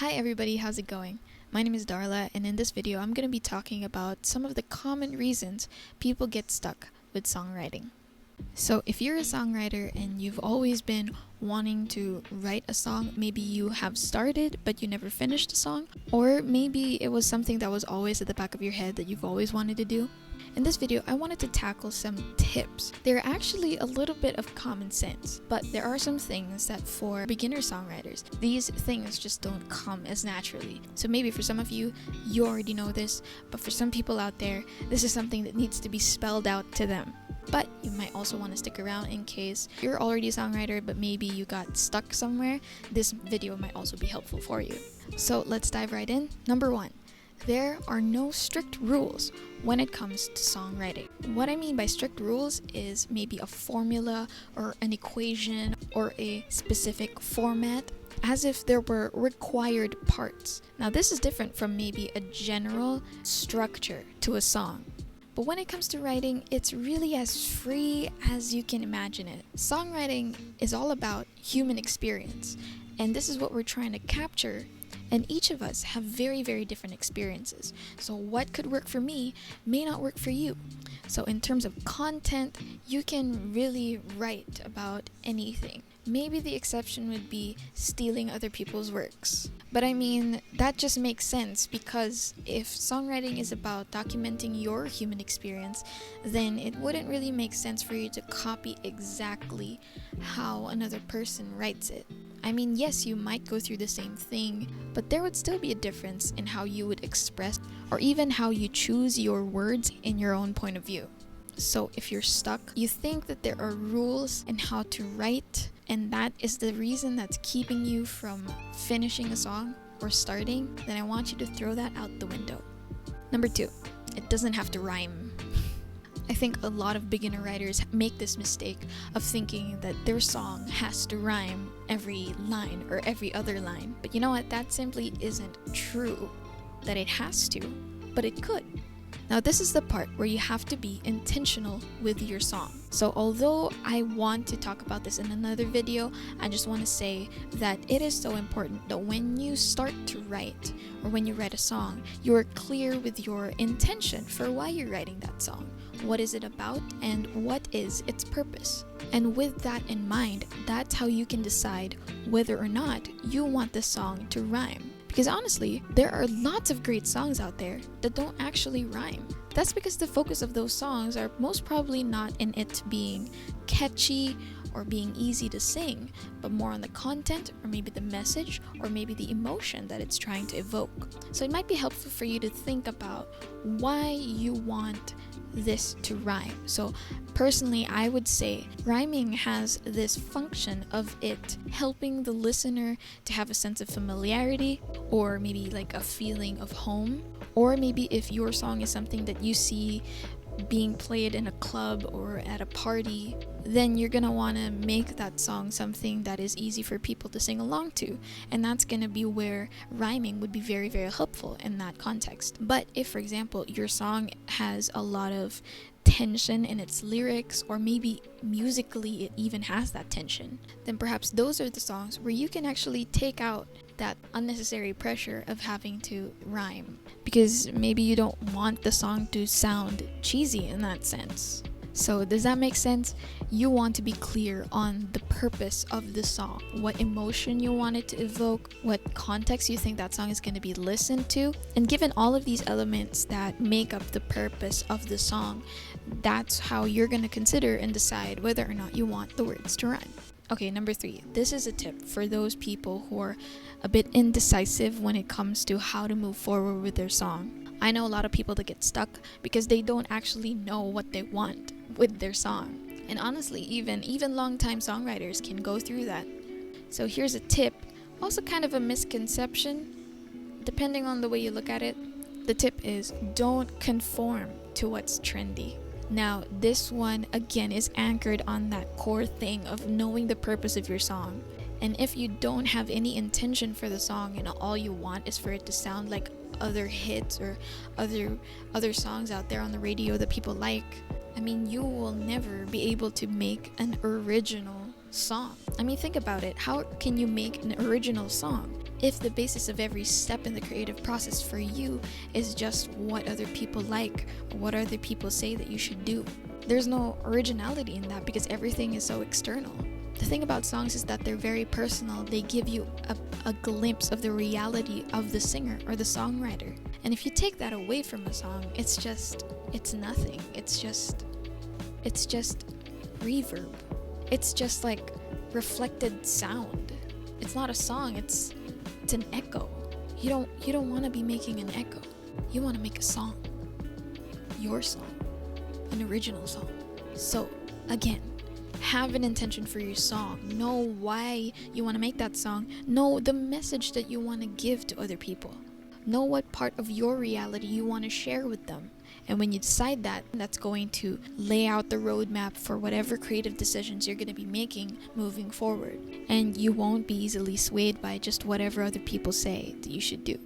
Hi everybody, how's it going? My name is Darla, and in this video I'm going to be talking about some of the common reasons people get stuck with songwriting. So if you're a songwriter and you've always been wanting to write a song, maybe you have started but you never finished a song, or maybe it was something that was always at the back of your head that you've always wanted to do. In this video, I wanted to tackle some tips. They're actually a little bit of common sense, but there are some things that for beginner songwriters, these things just don't come as naturally. So maybe for some of you, you already know this, but for some people out there, this is something that needs to be spelled out to them. But you might also want to stick around in case you're already a songwriter, but maybe you got stuck somewhere. This video might also be helpful for you. So let's dive right in. Number 1. There are no strict rules when it comes to songwriting. What I mean by strict rules is maybe a formula or an equation or a specific format, as if there were required parts. Now this is different from maybe a general structure to a song. But when it comes to writing, it's really as free as you can imagine it. Songwriting is all about human experience, and this is what we're trying to capture. And each of us have very, very different experiences. So what could work for me may not work for you. So in terms of content, you can really write about anything. Maybe the exception would be stealing other people's works. But I mean, that just makes sense because if songwriting is about documenting your human experience, then it wouldn't really make sense for you to copy exactly how another person writes it. I mean, yes, you might go through the same thing, but there would still be a difference in how you would express or even how you choose your words in your own point of view. So if you're stuck, you think that there are rules in how to write, and that is the reason that's keeping you from finishing a song or starting, then I want you to throw that out the window. Number 2, it doesn't have to rhyme. I think a lot of beginner writers make this mistake of thinking that their song has to rhyme every line or every other line. But you know what? That simply isn't true that it has to, but it could. Now this is the part where you have to be intentional with your song. So although I want to talk about this in another video, I just want to say that it is so important that when you start to write or when you write a song, you're clear with your intention for why you're writing that song. What is it about and what is its purpose? And with that in mind, that's how you can decide whether or not you want the song to rhyme. Because honestly, there are lots of great songs out there that don't actually rhyme. That's because the focus of those songs are most probably not in it being catchy or being easy to sing, but more on the content or maybe the message or maybe the emotion that it's trying to evoke. So it might be helpful for you to think about why you want this to rhyme. So personally, I would say rhyming has this function of it helping the listener to have a sense of familiarity or maybe like a feeling of home. Or maybe if your song is something that you see being played in a club or at a party, then you're gonna want to make that song something that is easy for people to sing along to, and that's gonna be where rhyming would be very, very helpful in that context. But if, for example, your song has a lot of tension in its lyrics, or maybe musically it even has that tension, then perhaps those are the songs where you can actually take out that unnecessary pressure of having to rhyme, because maybe you don't want the song to sound cheesy in that sense. So does that make sense? You want to be clear on the purpose of the song, what emotion you want it to evoke, what context you think that song is going to be listened to, and given all of these elements that make up the purpose of the song, that's how you're going to consider and decide whether or not you want the words to rhyme. Okay, number 3. This is a tip for those people who are a bit indecisive when it comes to how to move forward with their song. I know a lot of people that get stuck because they don't actually know what they want with their song. And honestly, even long-time songwriters can go through that. So here's a tip, also kind of a misconception, depending on the way you look at it. The tip is don't conform to what's trendy. Now, this one, again, is anchored on that core thing of knowing the purpose of your song. And if you don't have any intention for the song and all you want is for it to sound like other hits or other songs out there on the radio that people like, I mean, you will never be able to make an original song. I mean, think about it. How can you make an original song if the basis of every step in the creative process for you is just what other people like, or what other people say that you should do. There's no originality in that because everything is so external. The thing about songs is that they're very personal. They give you a glimpse of the reality of the singer or the songwriter. And if you take that away from a song, it's nothing. It's just reverb. It's just like reflected sound. It's not a song, it's an echo. You don't want to be making an echo. You want to make a song. Your song. An original song. So, again, have an intention for your song. Know why you want to make that song. Know the message that you want to give to other people. Know what part of your reality you want to share with them. And when you decide that, that's going to lay out the roadmap for whatever creative decisions you're going to be making moving forward. And you won't be easily swayed by just whatever other people say that you should do.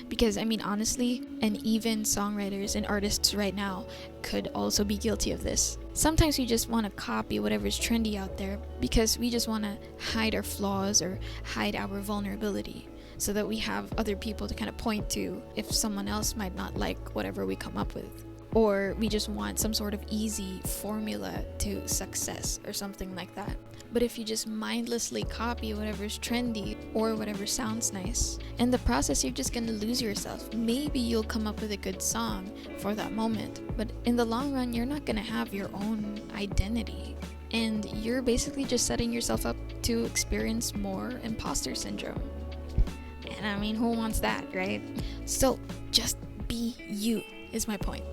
Because, I mean, honestly, and even songwriters and artists right now could also be guilty of this. Sometimes we just want to copy whatever's trendy out there because we just want to hide our flaws or hide our vulnerability, so that we have other people to kind of point to if someone else might not like whatever we come up with. Or we just want some sort of easy formula to success or something like that. But if you just mindlessly copy whatever's trendy or whatever sounds nice, in the process you're just gonna lose yourself. Maybe you'll come up with a good song for that moment, but in the long run you're not gonna have your own identity. And you're basically just setting yourself up to experience more imposter syndrome. And I mean, who wants that, right? So just be you is my point.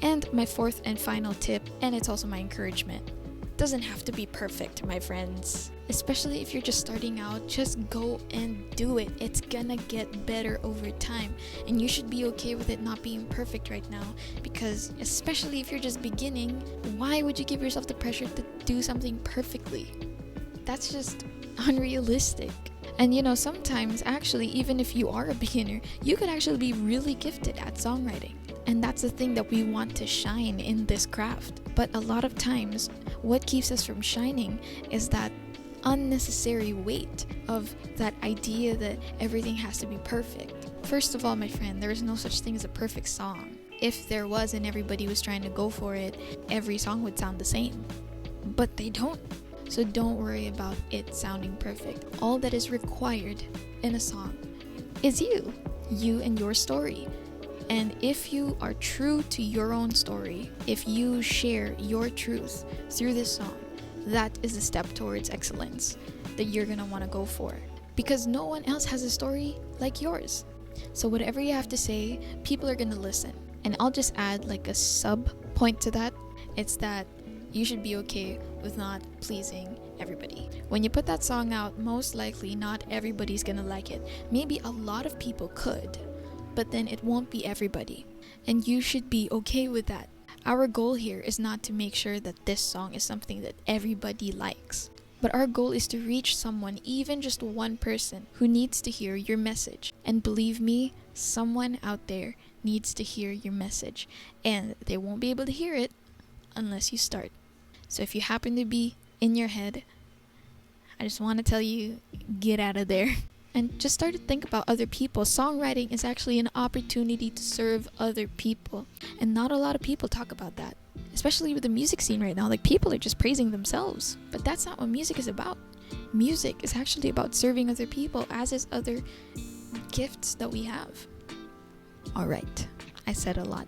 And my fourth and final tip, and it's also my encouragement, doesn't have to be perfect, my friends. Especially if you're just starting out, just go and do it. It's gonna get better over time. And you should be okay with it not being perfect right now. Because especially if you're just beginning, why would you give yourself the pressure to do something perfectly? That's just unrealistic. And you know, sometimes actually, even if you are a beginner, you could actually be really gifted at songwriting. And that's the thing that we want to shine in this craft. But a lot of times, what keeps us from shining is that unnecessary weight of that idea that everything has to be perfect. First of all, my friend, there is no such thing as a perfect song. If there was and everybody was trying to go for it, every song would sound the same. But they don't. So don't worry about it sounding perfect. All that is required in a song is you and your story. And if you are true to your own story, if you share your truth through this song, that is a step towards excellence that you're gonna want to go for. Because no one else has a story like yours. So whatever you have to say, people are gonna listen. And I'll just add like a sub point to that. It's that you should be okay with not pleasing everybody. When you put that song out, most likely not everybody's gonna like it. Maybe a lot of people could, but then it won't be everybody. And you should be okay with that. Our goal here is not to make sure that this song is something that everybody likes. But our goal is to reach someone, even just one person, who needs to hear your message. And believe me, someone out there needs to hear your message. And they won't be able to hear it unless you start. So if you happen to be in your head, I just want to tell you, get out of there. And just start to think about other people. Songwriting is actually an opportunity to serve other people. And not a lot of people talk about that. Especially with the music scene right now. Like, people are just praising themselves. But that's not what music is about. Music is actually about serving other people, as is other gifts that we have. Alright, I said a lot.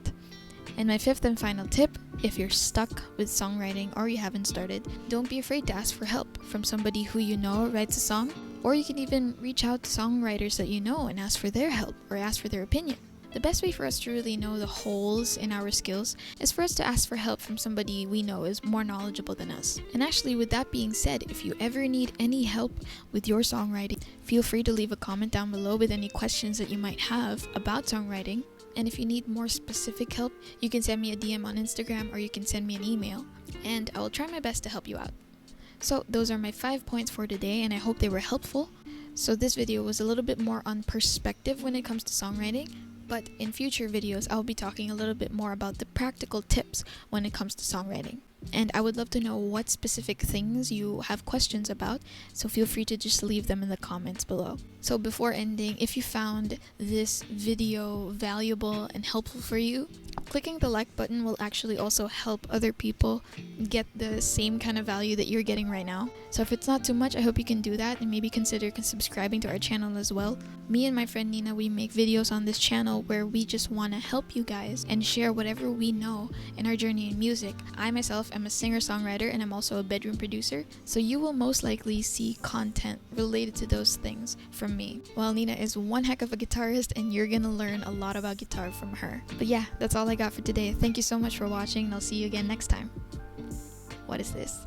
And my fifth and final tip, if you're stuck with songwriting or you haven't started, don't be afraid to ask for help from somebody who you know writes a song. Or you can even reach out to songwriters that you know and ask for their help or ask for their opinion. The best way for us to really know the holes in our skills is for us to ask for help from somebody we know is more knowledgeable than us. And actually, with that being said, if you ever need any help with your songwriting, feel free to leave a comment down below with any questions that you might have about songwriting. And if you need more specific help, you can send me a DM on Instagram or you can send me an email, and I will try my best to help you out. So those are my 5 points for today, and I hope they were helpful. So this video was a little bit more on perspective when it comes to songwriting, but in future videos I'll be talking a little bit more about the practical tips when it comes to songwriting. And I would love to know what specific things you have questions about, so feel free to just leave them in the comments below. So before ending, if you found this video valuable and helpful for you, clicking the like button will actually also help other people get the same kind of value that you're getting right now. So if it's not too much, I hope you can do that and maybe consider subscribing to our channel as well. Me and my friend Nina, we make videos on this channel where we just want to help you guys and share whatever we know in our journey in music. I myself am a singer-songwriter and I'm also a bedroom producer, so you will most likely see content related to those things from me. While Nina is one heck of a guitarist and you're gonna learn a lot about guitar from her. But yeah, that's all I got for today. Thank you so much for watching and I'll see you again next time. What is this?